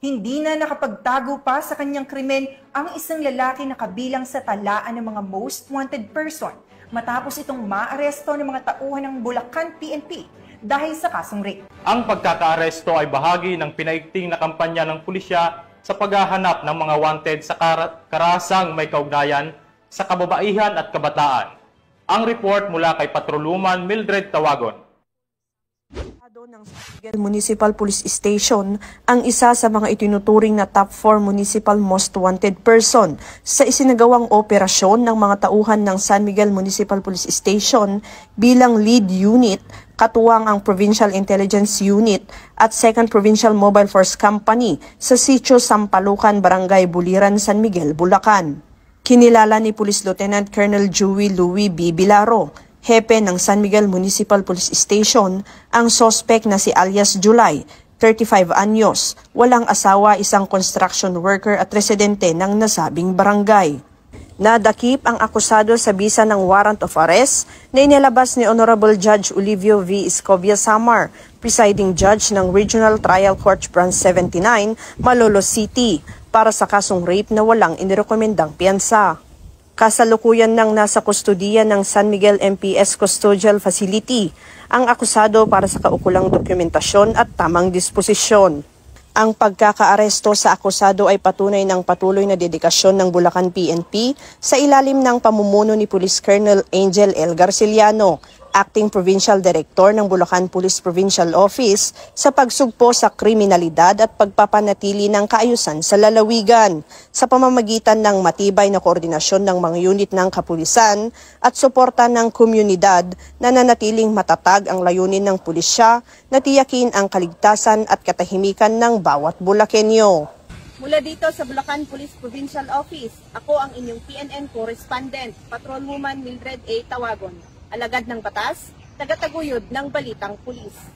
Hindi na nakapagtago pa sa kanyang krimen ang isang lalaki na kabilang sa talaan ng mga most wanted person matapos itong maaresto ng mga tauhan ng Bulacan PNP dahil sa kasong rape. Ang pagkakaaresto ay bahagi ng pinaigting na kampanya ng pulisya sa paghahanap ng mga wanted sa karasang may kaugnayan sa kababaihan at kabataan. Ang report mula kay Patroluman Mildred Tawagon. Ng San Miguel Municipal Police Station ang isa sa mga itinuturing na top 4 municipal most wanted person sa isinagawang operasyon ng mga tauhan ng San Miguel Municipal Police Station bilang lead unit, katuwang ang Provincial Intelligence Unit at 2nd Provincial Mobile Force Company sa Sitio Sampalucan, Barangay Buliran, San Miguel, Bulacan. Kinilala ni Police Lieutenant Colonel Joey Louis B. Bilaro, hepe ng San Miguel Municipal Police Station, ang sospek na si alias July, 35 anyos, walang asawa, isang construction worker at residente ng nasabing barangay. Nadakip ang akusado sa bisa ng warrant of arrest na inilabas ni Honorable Judge Olivio V. Escobia Samar, presiding judge ng Regional Trial Court Branch 79, Malolos City, para sa kasong rape na walang inirekomendang piyansa. Kasalukuyan nang nasa kustudiya ng San Miguel MPS Custodial Facility ang akusado para sa kaukulang dokumentasyon at tamang disposisyon. Ang pagkakaaresto sa akusado ay patunay ng patuloy na dedikasyon ng Bulacan PNP sa ilalim ng pamumuno ni Police Colonel Angel L. Garciliano, Acting Provincial Director ng Bulacan Police Provincial Office, sa pagsugpo sa kriminalidad at pagpapanatili ng kaayusan sa lalawigan sa pamamagitan ng matibay na koordinasyon ng mga unit ng kapulisan at suporta ng komunidad na nanatiling matatag ang layunin ng pulisya na tiyakin ang kaligtasan at katahimikan ng bawat Bulakenyo. Mula dito sa Bulacan Police Provincial Office, ako ang inyong PNN correspondent, Patrolwoman Mildred A. Tawagon. Alagad ng batas, tagataguyod ng balitang pulis.